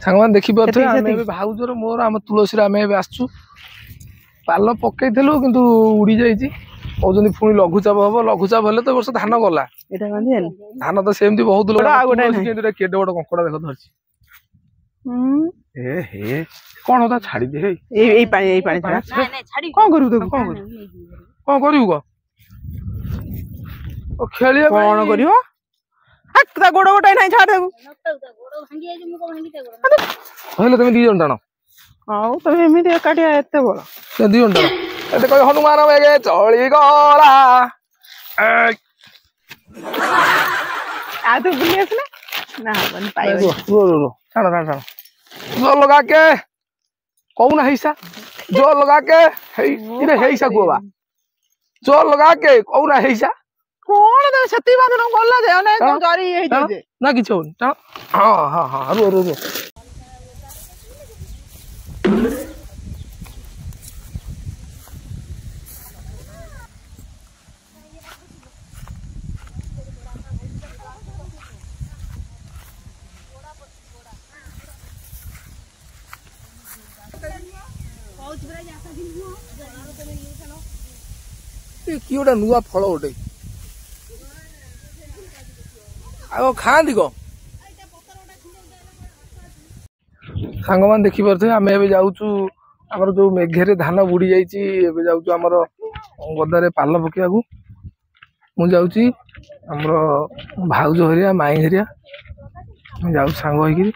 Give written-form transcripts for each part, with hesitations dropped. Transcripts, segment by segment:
सांग देखिपे आम भाउजर मोर आम तुलसी आम आसचु पाल पकईलु कि उड़ी जाइए कहते पुणी लघुचाप हम लघुचाप हेल्ले तो वर्ष धान गला धान तो सेमती बहुत लोग केटे बड़ कंकड़ा देख धरची ए हे कौन होता छाड़ी दे कौन करू कौन करू खेल कौन कर गोड़ गोटे ना छाड़ तुम दी जन टाण तुम एमती एकाटिया एत बड़ दी जन टाण कह हनुमान बेगे चली गला आ तो बुली आसना ना पाइबो टाण टाण टाण जो लगा के कौन हैसा जो लगा के हैसा कुआ जो लगा के कौन हैसा कौन तो छत्ती बांधन गला जे ने जरी हे जे ना किछ हो हां हां हां रो रो रो कि गोटे नुआ फल गोटे आग खाती ग सांग मान देखिपे आम जाऊँ आमर जो मेघे धान बुड़ी जाऊँ आमर गदारे पाल पकड़ा मुझे आमर भाउज हरिया माई हरिया जाऊ सांग होगी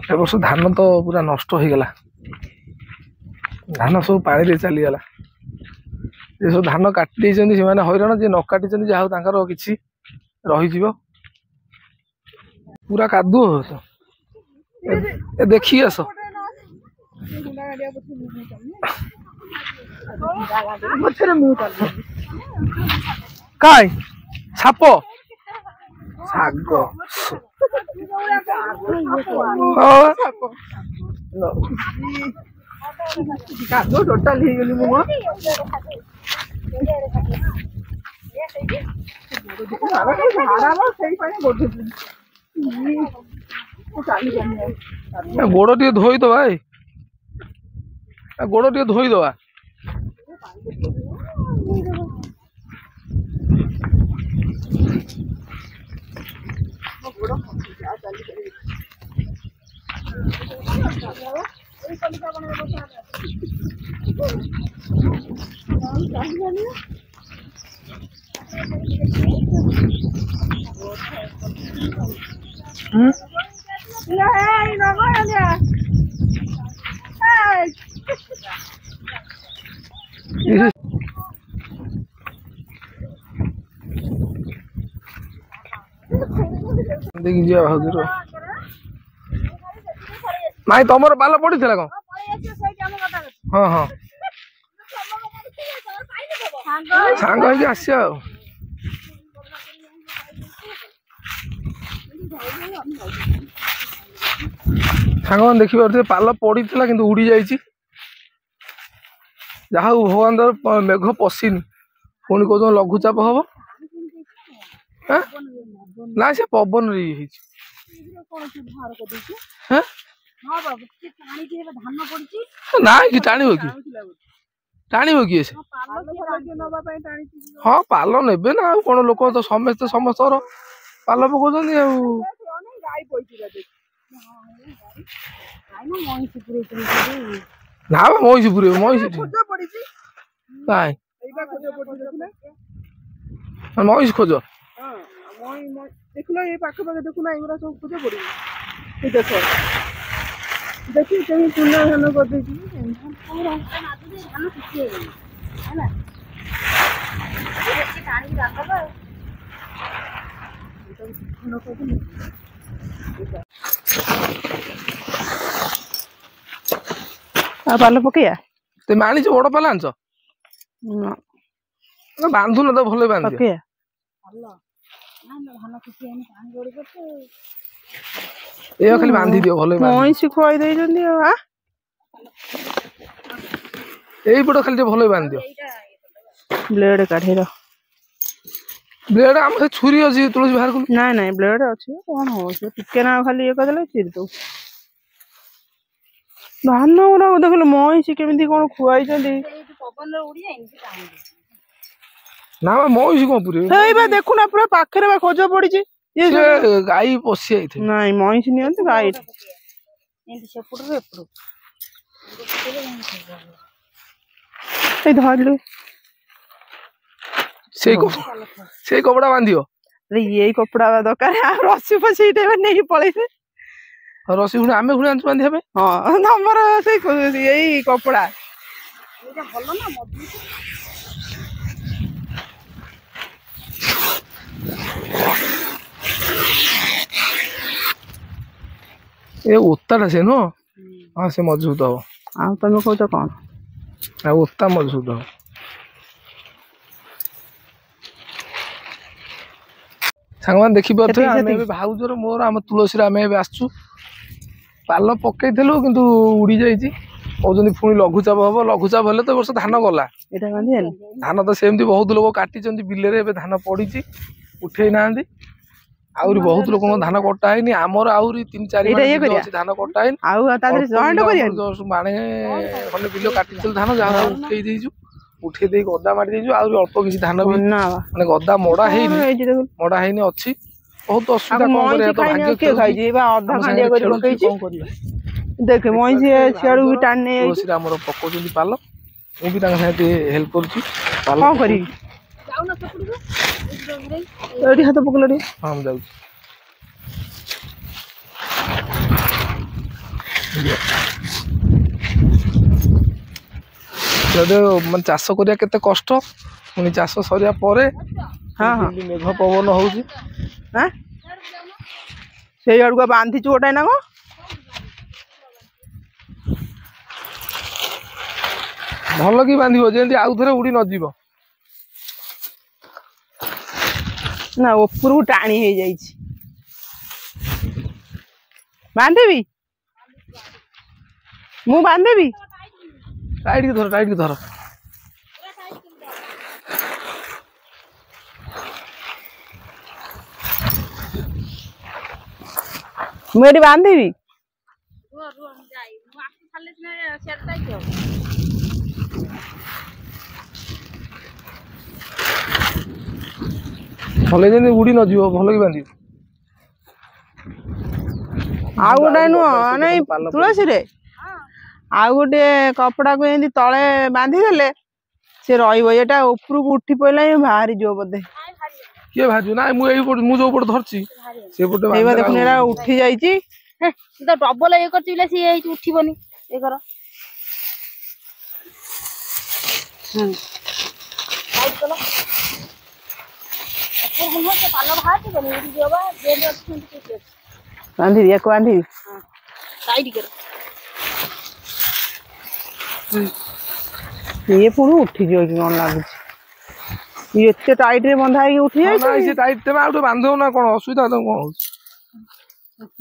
वर्ष धान तो पूरा नष्ट हो गला धान सब पानी चलीगला ये सब धान काटी से हैरान जी न काटी जहाँ कि रही पूरा कादु तो देखी आस काय साप साग कादो टोटल ही गेली मो गोड़ टे धोई दवा गोड़ टे धोई दवा देखी जा भाउजर माई तुम पाल पड़ी थी कौन हाँ हाँ सांग आस सांग मान देखिपे पाल पड़ी कि उड़ी जाइए जहा भगवान मेघ पशिनी पुणी कौन लघुचाप हम ना से पवन ना कि टाण कि टाण कि हाँ पाल ने ना कौन लोक तो समस्ते समस्त पाल पकाउं ना महिषी पुरे महिषी महिषी खोज देखल ये पाख पाखे देखुना एगुरा सब खोज पड़ी देख देखिए कहीं पुनः धान कर पाल पकईया तुम आनी बड़ पाल आंच बांधु न तो भल बांध ये खाली बांधी दियो भल महिषी खुआई दे यही पट खाली भल बांध दियो ब्लेड काढ़ी रो ब्लेड आम से छुरी अच्छी तुलसी बाहर को ना ना ब्लेड अच्छी कौन हो से टिके ना खाली ये करदेले चिर दो धान गुरा देखल मईसी केमी कौन खुआई ना मईसी कौन पूरे देखु ना पूरा पाखे खोज पड़ी गाई पशि आई नाई मईसी नि गाई धरलु से कपड़ा बांधियो ये कपड़ा दरकार रसी फसी नहीं पलैसे रसी पुणी आम पुणी आंचु बांधे हाँ तमर से यही कपड़ा ये ओत्ता से नुह हाँ से मजबूत हम आ तुम कौच कौन ओत्ता मजबूत हम सांग मैंने देखी पारे आम भाउजर मोर आम तुलसी आम आसचु पाल पकईलु कि उड़ी जाइए कहते पुणी लघुचाप हम लघुचाप हेल्ले तो वर्ष धान गला धान तो सेमती बहुत लोग काटी बिल धान पड़ी उठे ना आहरी बहुत लोक धान कटा है आमर आहरी 3-4 धान कटा है माणे खंडे बिल काटी धान जहाँ उठे देचु उठे दे गदा मारी देचु आहरी अल्प किसी धान भी माने गदा मड़ा है अच्छी बहुत देखे मईसी सियाड़ भी टाने पकाउछन्ती पाल मु भी साथे हेल्प करूची पाल कौन करी हाथ पकड़ हाँ जाऊँ मैं चाष करिया केते कष्ट पुणी चाष सरिया परे हाँ हाँ मेघ पवन होउची हां से आड़ को बांधी गोटाए ना को भल कि बांधिबो जेंती आउ थरे उड़ी न जीवो ना ऊपर टाणी हो जाइए बांधेबी मु बांधेबी टाइट की धर मेरी बांधेबी भले जेंती उड़ी न जीवो भल कि बांधिबो आ गोटे नुह नहीं तुलसी रे आ गोटे कपड़ा को एमती तले बांधी देले से रहिबो एटा ऊपर को उठी पइला बाहरी जो बोधे के भाजु ना मु जो पट धरची से पटे एबा देखुन एरा उठी जाईची हे तो डबल ये करची बिला सी हे उठिबोनी ए कर साइड चलो अपन हम से पालो भाती बनी उड़ी जेबा जेल अच्छी के बांधी दिया को बांधी हां साइड कर ये पुणी उठी जो कि कौन लगुच ये एते टाइट रे बंधा है उठी जाय ना से टाइट तेमा आउटे बांधो ना कोन असुविधा तो कोन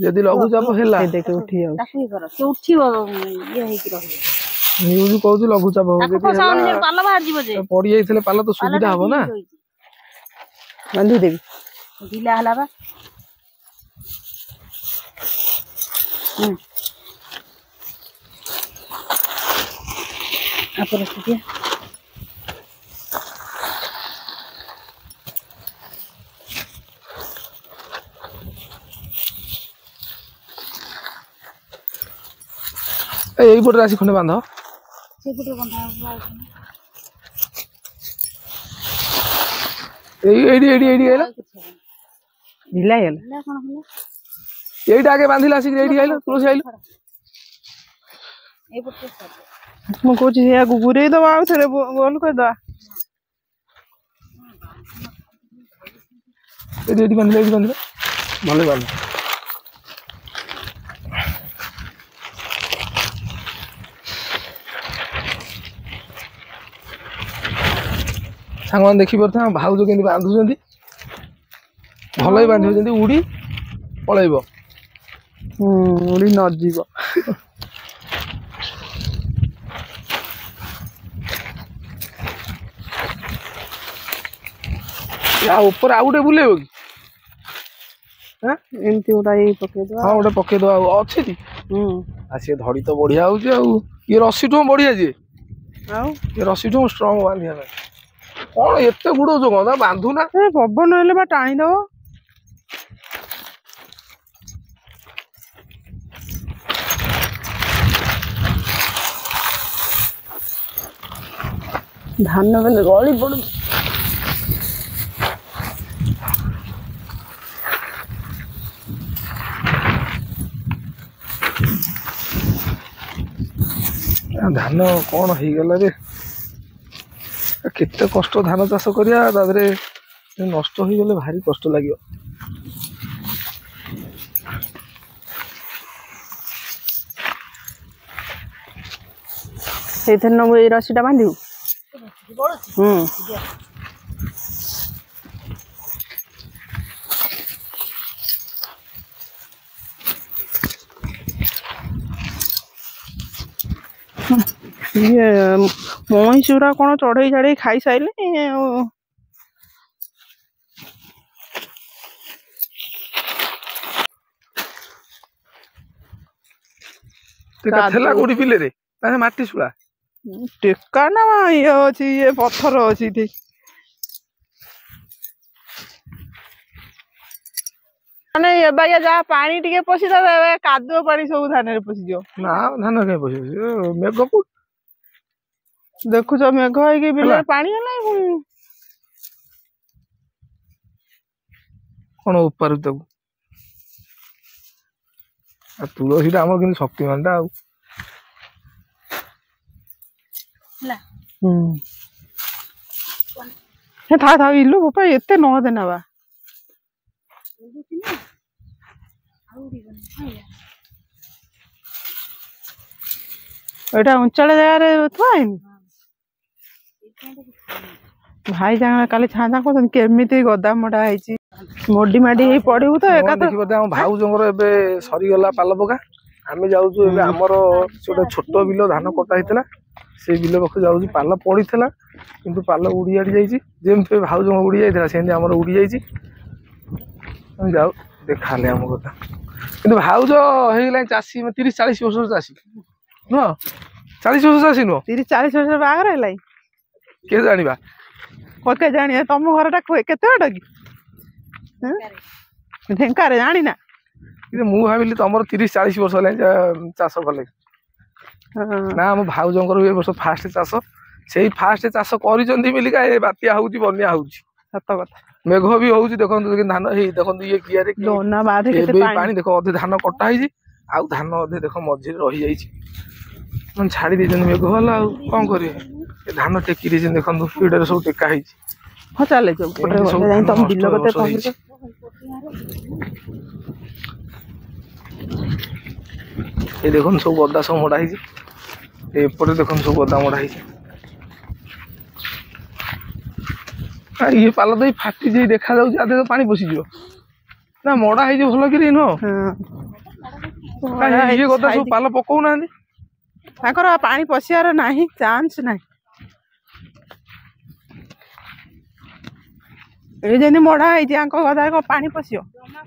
यदि लघुचाप हेला देखे उठी जाउ ताकि कर से उठिबो ये हे कि रही न्यूज कहू लघुचाप हो ताको फसाउन जे पाला बाहर जीवो जे पड़ी जाइथिले पाला तो सुविधा हो ना बांधी देबी ढीला हला बा आप रखिए यही पटे राशि खंडे बांध से पटे बंधा एडी आइला ढिला गेल ना कोन होला एडी आगे बांधिला आसी एडी आइला तुलसी आइला ए पटे मु कोची या गुगुरे दबा थरे गोल कर दा एडी बांधिला भले बांध सांग मैंने देखी पारे भाउज के बांधुंट भल ही बांध उड़ी पलैब उड़ी न जीव ୟା ଉପରେ ଆଉ ଗୋଟେ ବୁଲେଇବ କି? ଏମିତି ଗୋଟା ଏଇ ପକେଇଦବା। ହଁ ଗୋଟେ ପକେଇଦବା। ଆଉ ଅଛି କି? ଆଉ ସିଏ ଧଡ଼ି ତ ବଢିଆ ହଉଛି ଆଉ। ଇଏ ରଶିଠୁ ବଢିଆ ଯିଏ ଆଉ ଏ ରଶିଠୁ ଷ୍ଟ୍ରଙ୍ଗ ବାନ୍ଧିବା ପାଇଁ। କଣ ଏତେ ବୁଡଉଛ କଣ ତା ବାନ୍ଧୁନା? ପବନ ହେଲେ ବା ଟାଣିଦବ। ଧାନ ବେଲେ ଗଳି ପଡୁଛି। ଧାନ କଣ ହେଇଗଲା ରେ? କେତେ କଷ୍ଟ ଧାନ ଚାଷ କରିବା, ତା ଦେହରେ ନଷ୍ଟ ହେଇଗଲେ ଭାରି କଷ୍ଟ ଲାଗିବ। ସେଇଥିରେ ନବୁ ଏଇ ରସିଟା ବାନ୍ଧିବୁ। ଇଏ ମଇଁଷି ଗୁରା କଣ ଚଢେଇ ଛାଡେଇ ଖାଇସାଇଲେ ଆଉ। ଥିଲା କୋଉଠି ବିଲେରେ ମାଟି ଶୁଳା ଟେକା ନା ଇଏ ଅଛି, ଇଏ ପଥର ଅଛି ଏଠି। ମାନେ ଏବେ ଯାହା ପାଣି ଟିକେ ପଶିଥାନ୍ତା, କାଦୁଅ ପାଣି ସବୁ ଧାନରେ ପଶିଯିବ। ନା ଧାନ କାଇଁ ପଶିବ? ମେଘ କୋଉଠି ଦେଖୁଛ, ମେଘ ହେଇକି ବିଲରେ ପାଣି ହେଲାଣି। କଣ ଉପାରୁ ତାକୁ? ଆଉ ତୁଳସୀଟା ଆମର କିନ୍ତୁ ଶକ୍ତିମାନ ଟା ଆଉ। ଥା ଇଲୁ ବୋପା ଏତେ ନ ଦେନା ବା। ଏଇଟା ଉଞ୍ଚାଳ ଜାଗାରେ ଥୁଆ ହେଇନି। ଭାଇ ଯାହା କାଲି ଛାଁଦା କରୁଛନ୍ତି, କେମିତି ଗଦା ମଡା ହେଇଛି। ମୋଡି ମାଡି ହେଇ ପଡିବୁ ତ ଦେଖିବ। ଆମ ଭାଉଜଙ୍କର ଏବେ ସରିଗଲା ପାଲ ପକା। ଆମେ ଯାଉଛୁ ଏବେ ଆମର ଗୋଟେ ଛୋଟ ବିଲ ଧାନ କଟା ହେଇଥିଲା, ସେଇ ବିଲ ପାଖକୁ ଯାଉଛି। ପାଲ ପଡିଥିଲା କିନ୍ତୁ ପାଲ ଉଡିଆଡି ଯାଇଛି। ଯେମିତି ଭାଉଜଙ୍କ ଉଡି ଯାଇଥିଲା ସେମିତି ଆମର ଉଡି ଯାଇଛି। ଆମେ ଯାଉ ଦେଖାହେଲେ ଆମ କଥା। କିନ୍ତୁ ଭାଉଜ ହେଇଗଲାଣି ଚାଷୀ, 30-40 ବର୍ଷର ଚାଷୀ ନୁହଁ। 40 ବର୍ଷ ଚାଷୀ ନୁହଁ, 30-40 ବର୍ଷ ବାହାଘର ହେଲାଣି। କିଏ ଜାଣିବା? ପକେ ଜାଣିବା। ତମ ଘରଟା କେତେ ବାଟ କି? ଢେଙ୍କାରେ ଜାଣିନା। ମୁଁ ଭାବିଲି ତମର 30-40 ବର୍ଷ ହେଲାଣି ଚାଷ କଲେ। ନା ଆମ ଭାଉଜଙ୍କର ଏ ବର୍ଷ ଫାଷ୍ଟ ଚାଷ। ସେଇ ଫାଷ୍ଟ ଚାଷ କରିଛନ୍ତି ବୋଲିକା ଏ ବାତ୍ୟା ହଉଛି, ବନ୍ୟା ହଉଛି। ସତ କଥା। ମେଘ ବି ହଉଛି। ଦେଖନ୍ତୁ ଧାନ ହେଇ ଦେଖନ୍ତୁ ଇଏ କିଆରେ ଏବେ ପାଣି ଦେଖ, ଅଧେ ଧାନ କଟା ହେଇଛି, ଆଉ ଧାନ ଅଧେ ଦେଖ ମଝିରେ ରହିଯାଇଛି। ମାନେ ଛାଡି ଦେଇଛନ୍ତି ମେଘ ହେଲା ଆଉ କଣ କରିବେ? ଏ ଧାନ ଟେକି ଦେଇଛନ୍ତି ଦେଖନ୍ତୁ, ପିଡରେ ସବୁ ଟେକା ହେଇଛି। ହଁ ଚାଲେ ତମ ବିଲ କଥା ହେଇଛି। এই দেখুন ସବୁ ଗଦା ସବୁ ମଡା ହେଇଛି। ଏପଟେ ଦେଖନ୍ତୁ ସବୁ ଗଦା ମଡା ହେଇଛି। ଇଏ ପାଲ ଦେଇ ଫାଟି ଯାଇ ଦେଖାଯାଉଛି, ଆଦେହ ପାଣି ପଶିଯିବ ନା। ମଡା ହେଇଛି ଭଲ କିରି ନୁହଁ। ଇଏ ଗଦା ସବୁ ପାଲ ପକଉନାହାନ୍ତି। ତାଙ୍କର ପାଣି ପଶିବାର ନାହିଁ, ଚାନ୍ସ ନାହିଁ। ଏଇ ଯେମିତି ମଡା ହେଇଛି ଆଙ୍କ ଗଦାରେ କଣ ପାଣି ପଶିବ?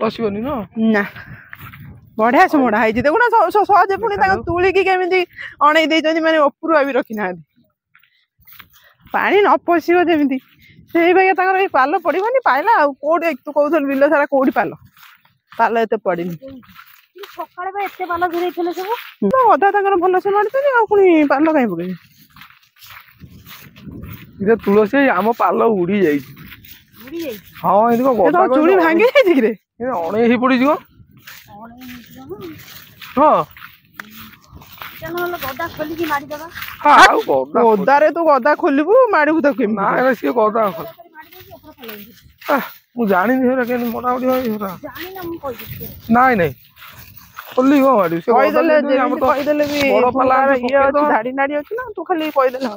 ପଶିବନି ନୁହଁ ନା। ବଢିଆ ସେ ମଡା ହେଇଛି। ଦେଖୁନା ସହଜେ ପୁଣି ତାଙ୍କ ତୁଳିକି କେମିତି ଅଣେଇ ଦେଇଛନ୍ତି, ମାନେ ଉପରୁଆ ବି ରଖିନାହାନ୍ତି। ପାଣି ନ ପଶିବ ଯେମିତି ସେଇ ବାଗିଆ ତାଙ୍କର ଏଇ ପାଲ ପଡିବନି। ପାଇଲା ଆଉ କୋଉଠି ତୁ କହୁଥିଲୁ ବିଲ ସାରା କୋଉଠି ପାଲ ଏତେ ପଡିନି। ସକାଳେ ବା ଏତେ ପାଲ ଘୁରେଇଥିଲେ ସବୁ। ଅଧା ତାଙ୍କର ଭଲସେ ମାରିଛନ୍ତି, ଆଉ ପୁଣି ପାଲ କାହିଁ ପକେଇବେ? ତୁଳସୀ ଆମ ପାଲ ଉଡି ଯାଇଛି। ହଁ ଏମିତି କଣ ଚୁଳି ଭାଙ୍ଗି ଯାଇଛି କିରେ? ଅଣେଇ ହେଇ ପଡିଯିବ। ହଁ ଗଦାରେ ତୁ ଗଦା ଖୋଲିବୁ, ମାଡିବୁ ତାକୁ କେମିତି? ସିଏ ଗଦା ମୁଁ ଜାଣିନି ହେରା କେମିତି ମୋଟାମୋଟି ନାଇଁ ନାଇଁ ଖୋଲି କଣ ମାଡିବୁ? ସେ କହିଦେଲେ ବି ଇଏ ଅଛି, ଧାଡି ନାଡି ଅଛି ନା, ତୁ ଖାଲି କହିଦେଲେ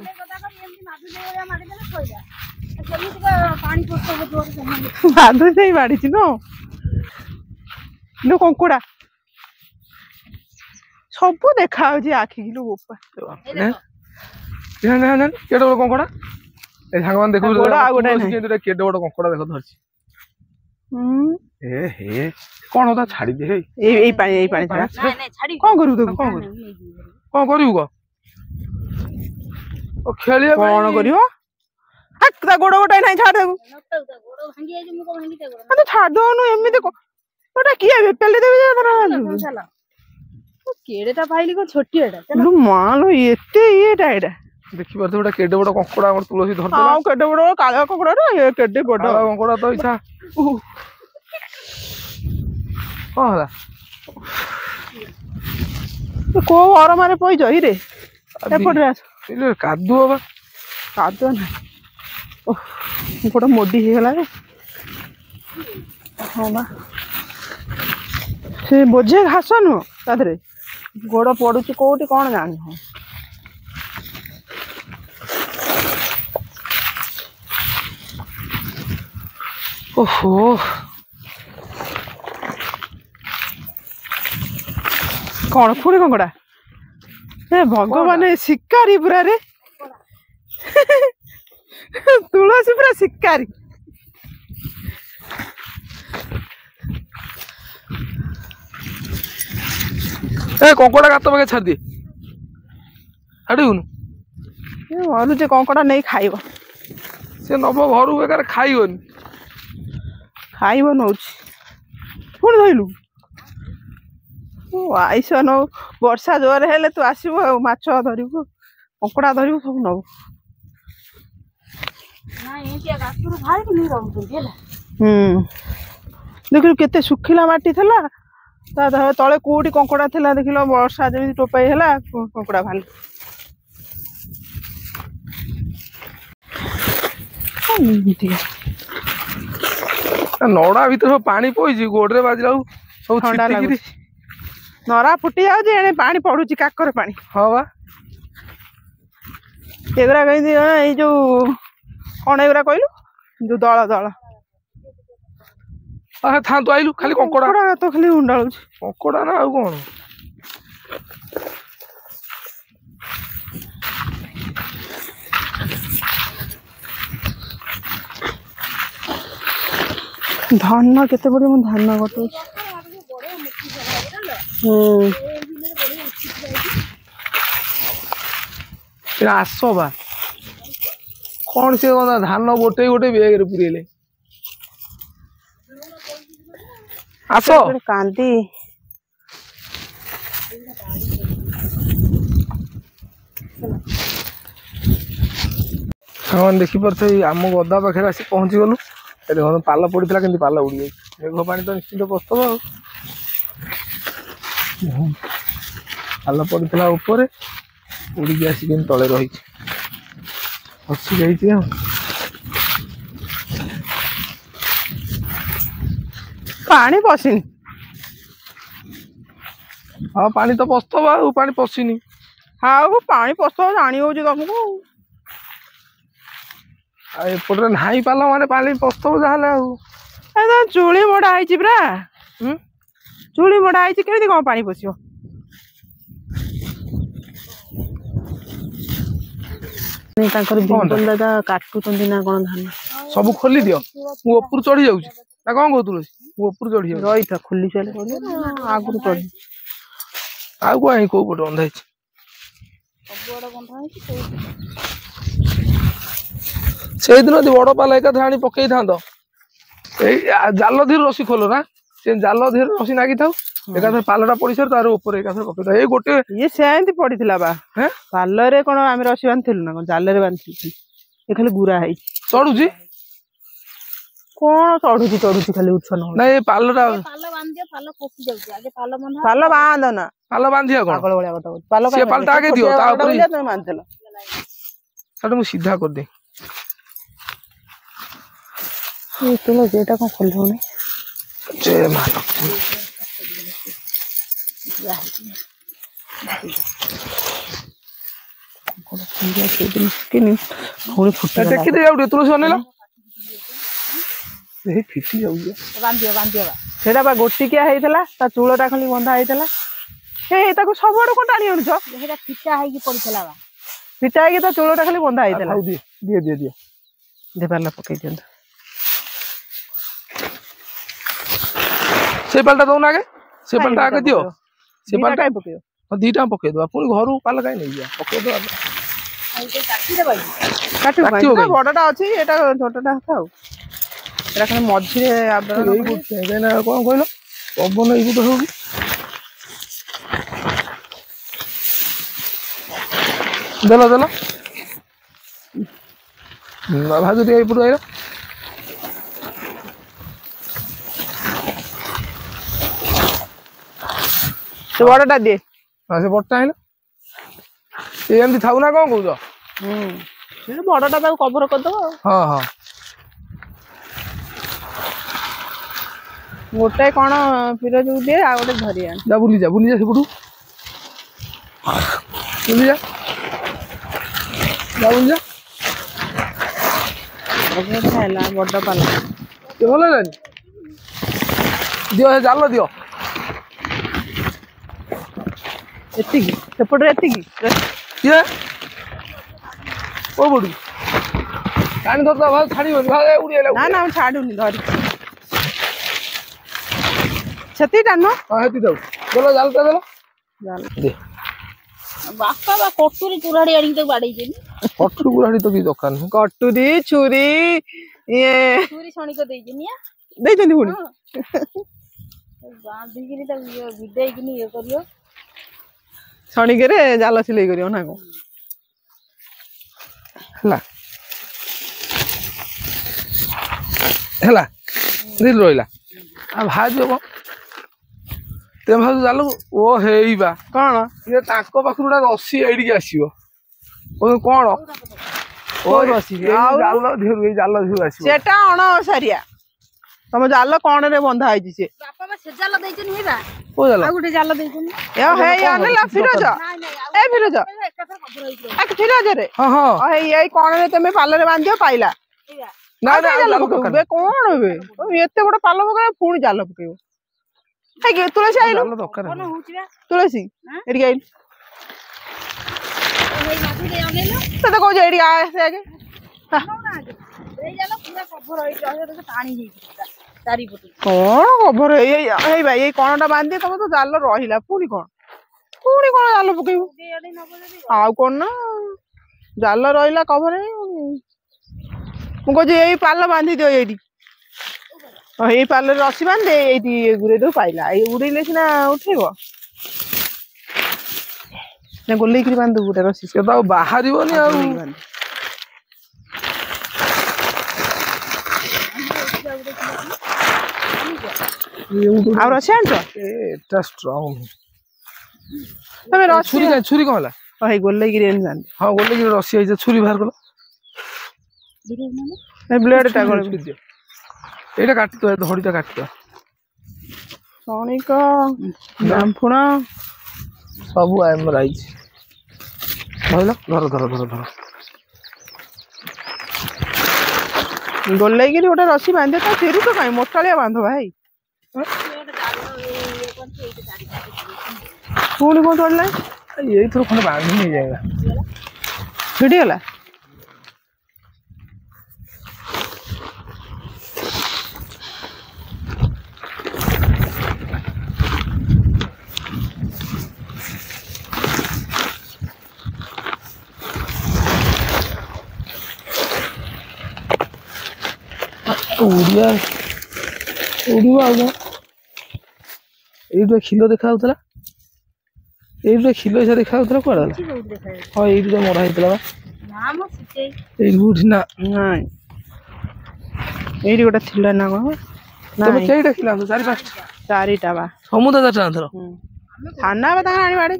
ବାଧୁ ସେଇ ବାଡିଛି ନୁ କଙ୍କୁଡା ସବୁ ଦେଖା ହଉଛି ଆଖି। କେଡେ ବଡ କଙ୍କଡା? ଏ ସାଙ୍ଗମାନେ ଦେଖୁ ଗୋଡ଼ ଆଉ ଗୋଟେ ନାହିଁ। କେତେ ବଡ କଙ୍କଡା ଦେଖ ଧରିଛି। ଏ ହେ କଣ ତା ଛାଡି ଦେ ଏଇ ପାଣି ଛାଡ। ନାଇଁ ନାଇଁ ଛାଡି କଣ କରିବୁ ତାକୁ? କଣ କରିବୁ କହ ଖେଳିବା କଣ କରିବ? ତା ଗୋଡ ଗୋଟାଏ ନାହିଁ, ଛାଡ ତାକୁ। ଗୋଡ ଭାଙ୍ଗି ଯାଇଛି, ମୁଁ କଣ ଭାଙ୍ଗି ତା ଗୋଡ? ତୁ ଛାଡ ଦଉନୁ ଏମିତି। ଓଟା କିଏ ପେଲି ଦେବି କେଡେଟା ପାଇଲି କଣ ଛୋଟିଆଟା? ମାଲୋ ଏତେ ଇଏଟା ଏଇଟା। ଦେଖିପାରୁଥିବ ଗୋଟେ କେଡେ ବଡ କଙ୍କଡା ଆମର ତୁଳସୀ ଧରିଦେଲା। ଆଉ କେଡେ ବଡ କାଳିଆ କଙ୍କଡାଟା, କେଡେ ବଡ କଙ୍କଡା ତ ଇଚ୍ଛା। କଣ ହେଲା? କୋଉ ଅରମାରେ ପଇଛ ହିରେ? ଏପଟରେ ଆସ। କାଦୁଅ ବା। କାଦୁଅ ନାହିଁ, ଗୋଟେ ମୋଡି ହେଇଗଲା ରେ। ହଁ ବା, ସେ ବୋଝେ ଘାସ ନୁହଁ ତା ଦେହରେ, ଗୋଡ ପଡୁଛି କୋଉଠି କଣ ଜାଣି। ଓହୋ କଣ ପୁଣି କଙ୍କଡା? ଏ ଭଗବାନ, ଶିକାରୀ ପୁରା ରେ। ତୁଳସୀ ପୁରା ଶିକାରୀ। ଏ କଙ୍କଡା ଗାତ ପାଖେ ଛାଡିଦିଏ, ଛାଡିବୁନୁ। ମରୁଛି କଙ୍କଡା ନେଇ ଖାଇବ। ସେ ନବ ଘରୁ ବେକାର ଖାଇବନି। ଖାଇବ ନଉଛି ପୁଣି ଧଇଲୁ। ଆଇସ ନଉ, ବର୍ଷା ଜୋରରେ ହେଲେ ତୁ ଆସିବୁ ଆଉ, ମାଛ ଧରିବୁ, କଙ୍କଡା ଧରିବୁ, ସବୁ ନବୁ। ଦେଖିଲୁ କେତେ ଶୁଖିଲା ମାଟି ଥିଲା, ତା ତଳେ କୋଉଠି କଙ୍କଡା ଥିଲା ଦେଖିଲ। ବର୍ଷା ଯେମିତି ଟୋପାଇ ହେଲା, କଙ୍କଡା ବାହାରିଲା। ନଡା ଭିତରେ ସବୁ ପାଣି ପଇଛି, ଗୋଡରେ ବାଜିଲା ବେଳକୁ ସବୁ ଥଣ୍ଡା ଛିଟିକିରି ଲାଗୁଛି। ନରା ଫୁଟି ଯାଉଛି, ଏଣେ ପାଣି ପଡୁଛି, କାକର ପାଣି। ହଁ ବା। ଏଗୁରା କେମିତି ଏଇ ଯୋଉ କଣ ଏଗୁରା କହିଲୁ, ଯୋଉ ଦଳ ଥାନ୍ତୁ ଆଇଲୁ, ଖାଲି କଙ୍କଡା ତ ଖାଲି ଉଣ୍ଡାଳୁଛି। କଙ୍କଡା ନା ଆଉ କଣ? ଧାନ କେତେ ବଢିଆ, ମୁଁ ଧାନ କଟଉଛି। ଆସ ବା, କଣ ସେ ଧାନ ଗୋଟେ ବେଗରେ ପୁରେଇଲେ। ଆସ କାନ୍ଦି ସାଙ୍ଗମାନେ ଦେଖିପାରୁଥିବେ, ଆମ ଗଦା ପାଖରେ ଆସି ପହଞ୍ଚିଗଲୁ। ଦେଖନ୍ତୁ ପାଲ ପଡିଥିଲା, କେମିତି ପାଲ ଉଡ଼ିଯାଇଛି। ମେଘ ପାଣି ତ ନିଶ୍ଚିନ୍ତ ପସ୍ତବ ଆଉ। ପାଲ ପଡିଥିଲା ଉପରେ, ଉଡ଼ିକି ଆସିକି କେମିତି ତଳେ ରହିଛି, ଫସି ଯାଇଛି ଆଉ। ପାଣି ପଶିନି। ହଁ ପାଣି ତ ପସ୍ତବ ଆଉ, ପାଣି ପଶିନି। ଆଉ ପାଣି ପସ୍ତବ ଜାଣି ହଉଛି ତମକୁ। ଆଉ ଏପଟରେ ନାହିଁ ପାଲ, ମାନେ ପାଣି ପସ୍ତବ ଯାହେଲେ ଆଉ। ଚୁଳି ମଡା ହେଇଛି ପୁରା, ଚୁଳି ମଡା ହେଇଛି, କେମିତି କଣ ପାଣି ପଶିବ? ତାଙ୍କର ଦାଦା କାଟୁଛନ୍ତି ନା କଣ ଧାନ? ସବୁ ଖୋଲି ଦିଅ, ମୁଁ ଉପରୁ ଚଢି ଯାଉଛି ନା କଣ କହୁଥିଲୁ? ମୁଁ ଉପରୁ ଚଢି ଯାଉଛି। ରହିଥା, ଖୋଲି ଚାଲେ ଆଗରୁ ଚଢି। ଆଉ କଣ କୋଉ ପଟେ ବନ୍ଧା ହେଇଛି? ସେଇଦିନ ଯଦି ବଡ ପାଲ ଏକାଥରେ ଆଣି ପକେଇଥାନ୍ତ, ଏଇ ଜାଲ ଧୀରେ ରସି ଖୋଲ ନା, ସେ ଜାଲ ଧୀରେ ରସି ନାଗିଥାଉ, ଏକାଥରେ ପାଲଟା ପଡିସାରୁ ତାର ଉପରେ ଏକାଥରେ ପକେଇଥାଉ। ଏଇ ଗୋଟେ ଇଏ ସେମିତି ପଡିଥିଲା ବା, ପାଲରେ କଣ ଆମେ ରସି ବାନ୍ଧିଥିଲୁ ନା କଣ? ଜାଲରେ ବାନ୍ଧିଥିଲୁ। ଏ ଖାଲି ଗୁରା ହେଇଛି। ଚଢୁଛି କଣ? ଚଢୁଛି ଖାଲି ଉଚ୍ଛନ। ନାଇଁ ଏ ପାଲଟା ପାଲ ବାନ୍ଧିଦିଅ, ପାଲ ଖସି ଯାଉଛି। ଆଗେ ପାଲ ବନ୍ଧା, ପାଲ ବାନ୍ଧ ନା, ପାଲ ବାନ୍ଧିବା କଣ? ପାଗଳ ଭଳିଆ କଥା କହୁଛି। ପାଲ ସେ ପାଲଟା ଆଗେ ଦିଅ, ତା ଉପରେ ତମେ ବାନ୍ଧିଦେଲ। ସେଟା ମୁଁ ସିଧା କରିଦିଏ। ତୁଳସୀ ଏଟା କଣ ଖୋଲି ହଉନି? ଜୟ ମା ଲକ୍ଷ୍ମୀ। ଟେକି ଦେଇ ଆଉ ଟିକେ ତୁଳସୀ ଅନେଇଲ, ଫିଟି ଯାଉଛି। ବାନ୍ଧିବ। ସେଇଟା ବା ଗୋଟିକିଆ ହେଇଥିଲା, ତା ଚୂଳଟା ଖାଲି ବନ୍ଧା ହେଇଥିଲା। ତାକୁ ସବୁଆଡୁ କଣ ଟାଣି ଆଣୁଛ? ସେଇଟା ଫିଟା ହେଇକି ପଡିଥିଲା ବା, ଫିଟା ହେଇକି ତା ଚୂଳଟା ଖାଲି ବନ୍ଧା ହେଇଥିଲା। ଦିଏ। दे पाला पकई दियंतु से पालटा दौना आगे से पालटा आगे दियो से दीटा पालटा काई पकइयो दीटा पकई दो पुणी घर पाल कहीं नहीं जा पकई दो काटियो बड़टा अछि एटा छोटटा था एटा कने मझी रे आबरा कौन कहल पवन ये तो हो देलो देलो भाजु टे एपटू आइल से बड़टा दे हाँ से बट्टा आइल ये एमती थाउ ना कौन कौच से बड़टा ताको कवर कर दो हाँ हाँ गोटे कोन फिरोज दे आ गोटे धरि आन जा बुली जा सेपटू बुली जा बुली जा खाइला बड़ पाला ये भल है दियो से जाल दियो एतिकी सेपटे एतिकी ये ओ बडू कान तो भाग छाड़ी भाग उड़ी आइला ना ना हम छाडुनी धरि छती टानो हां हेती दो चलो जालटा देलो जाल दे बापा बा कटुरी कुराड़ी आनी तो बाड़ई जेनी पटू गुराड़ी तो की दुकान है कटुरी छुरी ये चूरी सणी को देई जेनी आ दे जंदी हुनी बांधी किनी त ये विदाई किनी ये करियो छणी के रे जाल सिलाई करियो ना को हला हला दिल रोइला आ भाजो को ते भाजो जालो ओ हेइबा कोन ये ताको पाखुडा रसी एडी आसीबो ओ कोन ओ रसी जालो धेरु आसीबो सेटा अण सारिया तम जाल कोन रे बंधा आइछि से बापा बा से जाला देई जेनी हेबा ओ जालो आ गुटे जाला देई जेनी ए हे अनला फिरोज ए फिरोज एका थर कभर होई आ फिरोज रे हां हां हे ये कोन रे तमे पाले रे बांधियो पाइला ना ना जालो बे कोन बे एते बड़ पालो पकड़ा पुणी जाल पकेयो हे के तुलसी आइलो जालो दरकार कोन होउची बा तुलसी एडी आइल ओई माथु दे आनेलो तो को जेडी आ से आगे देई जाला पूरा कभर होई रहे तो पानी ही चारि पटु कोन खबर हे भाई ये कोनटा बांधे तम तो जाल रहिला पुणी कोन जाल पकेयो दे आडी न बोले आ कोन ना जाल रहिला कवर मु को जे एई पाल बांधी दियो एडी एई पाल रसी बांधे एडी गुरे दो पाइला ए उड़ीले सिना उठेबो ना गोल्ले करी बांधो गुटे रसी से तो बाहरिबोनी आ आ रसी आनछो एटा स्ट्रांग तमे रसी छुरी कहला हे गोल्ले करी एन बांधे हां बोले कि रसी आइছে छुरी बाहर कलो ए ब्लेड टा गले एटा काटी तो धड़ीटा काटी तो सणिक जामफुण सब आम राइज भइल धर धर धर धर गोल्ले करी गोटे रसी बांधे तो फेरु तो काई मोटालिया बांधो भाई पुणी कौन चढ़ला यही थोड़ा खंड बांध नहीं जाएगा छिड़ी गला उड़िया उड़िया ये खिलो देखा होता ये खिलो ऐसा देखा होता कौन हाँ ये मरा होता ये ना ये गोटे थिला ना कौन तब कईटा खिला चारि पाँच चारिटा बा समुद्र चार थाना बा आनी बाड़े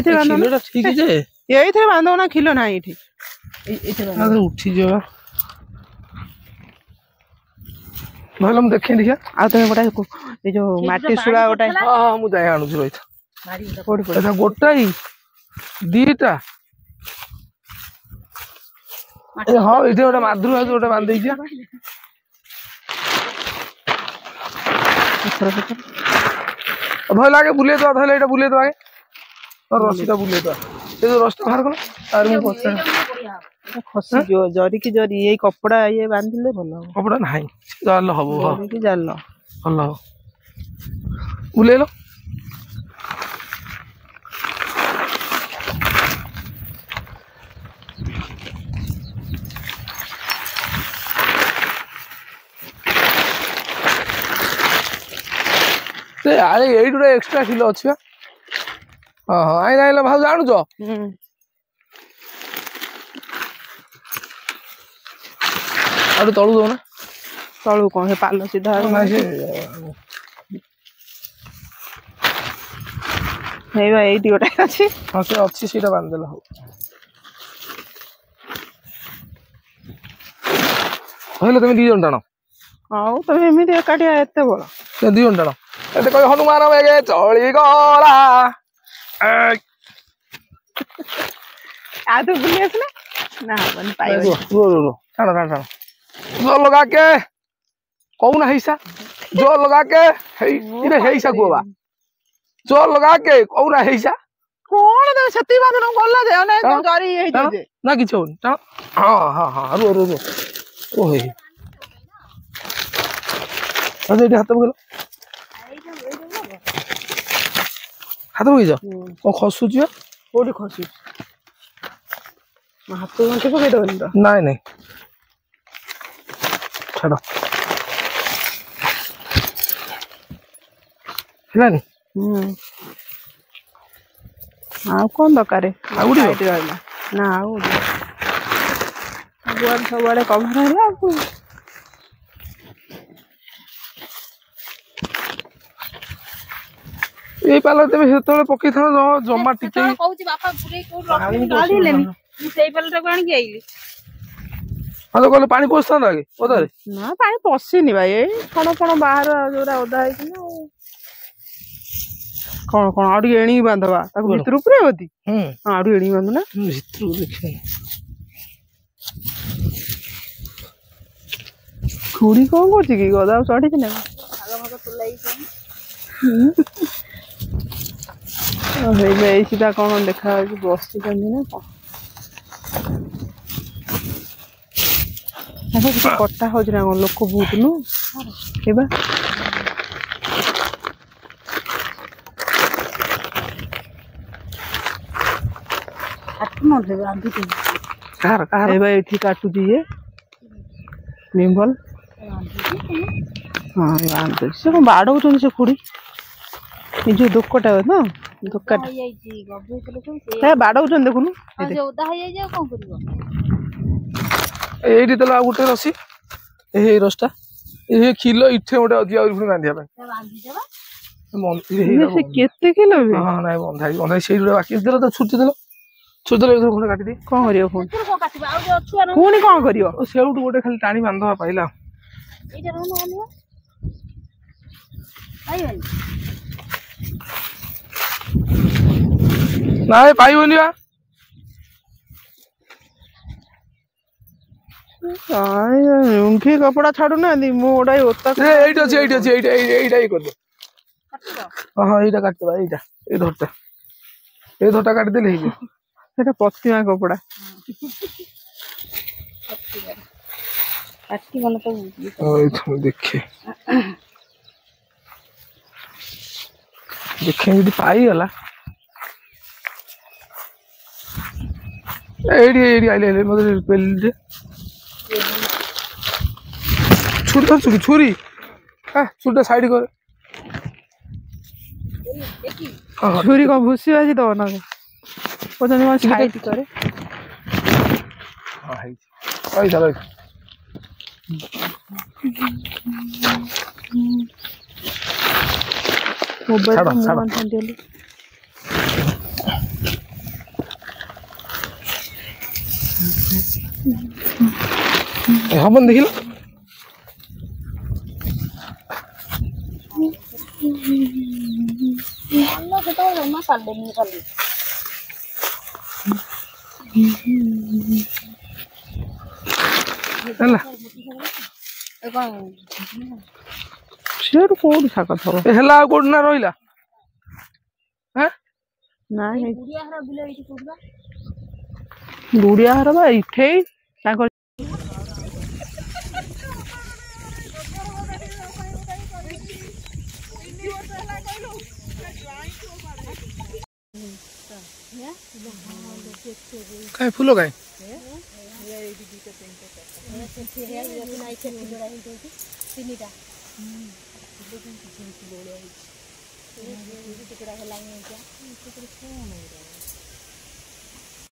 खिलोटा ठीक जे ये बांधो ना खिलो ना ये उठी जा भले मुझे देखे देखिया आ तुम गोटा ये जो माटी सुला गोटा हाँ हाँ मुझे जाए आणुची रही था गोटाई दीटा हाँ ये गोटे माधुरी गोटे बांध धरला आगे बुले दो धरला बुले दो आगे और रसी बुले दो ये जो रस्ता बाहर कल ଖସିଯିବ ଜରି କି ଜରି ଏଇ କପଡା ଇଏ ବାନ୍ଧିଲେ ଭଲ ହବ କପଡ଼ା ନାହିଁ ଜାଲ ହବ ଜରି କି ଜାଲ ଭଲ ହବ ବୁଲେଇଲ ସେ ଆରେ ଏଇଠି ଗୋଟେ ଏକ୍ସଟ୍ରା କିଲୋ ଅଛି ବା ହଁ ହଁ ଆଇଲା ଆଇଲା ଭାଉଜ ଆଣୁଛ ଆଉ ତଳୁ ଦଉନା ତଳୁ କଣ ସେ ପାଲ ସିଧା ନାଇଁ ସେ ହେଇବା ଏଇଠି ଗୋଟେ ଅଛି ହଁ ସେ ଅଛି ସେଇଟା ବାନ୍ଧିଦେଲେ ହଉ କହିଲେ ତମେ 2 ଜଣ ଟାଣ ହଉ ତମେ ଏମିତି ଏକାଠିଆ ଏତେ ବଳ ସେ 2 ଜଣ ଟାଣ ଏତେ କହି ହନୁମାନ ବେଗେ ଚଳିଗଲା ଆଉ ତୁ ବୁଲି ଆସିଲେ ନା ହବନି ପାଇବନି ଟାଣ ଟାଣ ଟାଣ ଜୋର ଲଗା के କହୁନା ହେଇସା ଜୋର ଲଗା के ଇରେ ହେଇସା କୁହବା ଜୋର ଲଗା के କହୁନା ହେଇସା କଣ ତମେ ସେତିକି ବାନ୍ଧନ ଗଲା ଯେ ଜରି ହେଇଯିବ ଯେ ନା କିଛି ହଉନି ଟାଣ ହଁ ହଁ ହଁ ରୁହ ଓ ହେଇ ଏଠି ହାତ ପକେଇଲ ହାତ ପକେଇଛ କଣ ଖସୁଛି ବା କୋଉଠି ଖସୁଛି ହାତ ଗଣ୍ଠି ପକେଇଦବନି ତ ନାଇଁ ନାଇଁ ଛାଡ଼ ହେଲାନି ଆଉ କଣ ଦରକାର ଆଉ ଗୋଟେ ରହିଲା ନା ଆଉ ସବୁଆଡେ କଭର ହେଲା ଆଉ ଏଇ ପାଲ ତେବେ ସେତେବେଳେ ପକେଇଥାନ୍ତ ଜମା ଟିକେ କହୁଛି ବାପା ବୁଲେଇ କୋଉଠି ରଖିଲେନି ମୁଁ ସେଇ ପାଲଟାକୁ ଆଣିକି ଆଇଲି ହଁ କହିଲେ ପାଣି ପଶିଥାନ୍ତା ଆଗେ ଓଦାରେ ନା ପାଣି ପଶିନି ଭାଇ ଏଇ କଣ ବାହାର ଯୋଉଟା ଓଦା ହେଇଛି ନା କଣ ଆଉ ଟିକେ ଏଣିକି ବାନ୍ଧବା ତାକୁ ଭିତରୁ ପୁରେଇବତି ଆଉ ଟିକେ ଏଣିକି ବାନ୍ଧୁ ନା ଭିତରୁ ଦେଖେ ଖୁଡି କଣ କରୁଛି କି ଗଦା ଚଢିଛି ନା ଏଇ ସିଧା କଣ ଦେଖା ଯାଉଛି ବସିଛନ୍ତି ନା କଣ କିଛି କଟା ହଉଛି ନା କଣ ଲୋକ ବହୁତ ନୁ ହେବା ଏଠି କାଟୁଛି ଇଏ ମିମ୍ବଲ ହଁ ବାନ୍ଧୁଛି ସେ କଣ ବାଡଉଛନ୍ତି ସେ ଖୁଡି ଏ ଯୋଉ ଦୋକଟା ନା ଦୋକାଟା ବାଡଉଛନ୍ତି ଦେଖୁନୁ ଏଇଠି ଦେଲା ଆଉ ଗୋଟେ ରସି ଏଇ ରସଟା ଏ କିଲୋ ଇଠେ ଗୋଟେ ଅଧିକା ପୁଣି ବାନ୍ଧିବା ପାଇଁ କେତେ କିଲୋ ହଁ ନାଇଁ ବନ୍ଧା ସେଇ ଗୋଟେ ବାକି ଦେଲ ତ ଛୁଟି ଦେଲ ଖଣ୍ଡେ କାଟିଦେଇ କଣ କରିବ ପୁଣି କଣ କରିବ ସେଇଠୁ ଗୋଟେ ଖାଲି ଟାଣି ବାନ୍ଧବା ପାଇଲା ନାଇଁ ପାଇବନି ବା ଲୁଙ୍ଗି କପଡା ଛାଡୁନାହାନ୍ତି ମୁଁ ଗୋଟା ଏଇଠି ଅଛି ଏଇଟା ଇଏ କରିଦିଅ ହଁ ଏଇଟା କାଟିଦବା ଏଇ ଧରଟା କାଟିଦେଲେ ହେଇଯିବ ସେଟା ପ୍ରତିମା କପଡା ଦେଖେ ଯଦି ପାଇଗଲା ଏଇଠି ଆଇଲେ ମତେ ଛୁରୀ ଧରୁଛୁ କି ଛୁରୀ ଛୁରୀଟା ସାଇଡ କର ଛୁରୀ କଣ ଭୁସି ବାଜି ଦବ ନା ସାଇଡ କରେ ହବନି ଦେଖିଲ ହେଲା କୋଉଠି ଶାଗ ଥବ ହେଲା ଆଉ କୋଉଠି ନା ରହିଲା गुड़िया घर बा इठे तांकर काय फुल काय तिकडा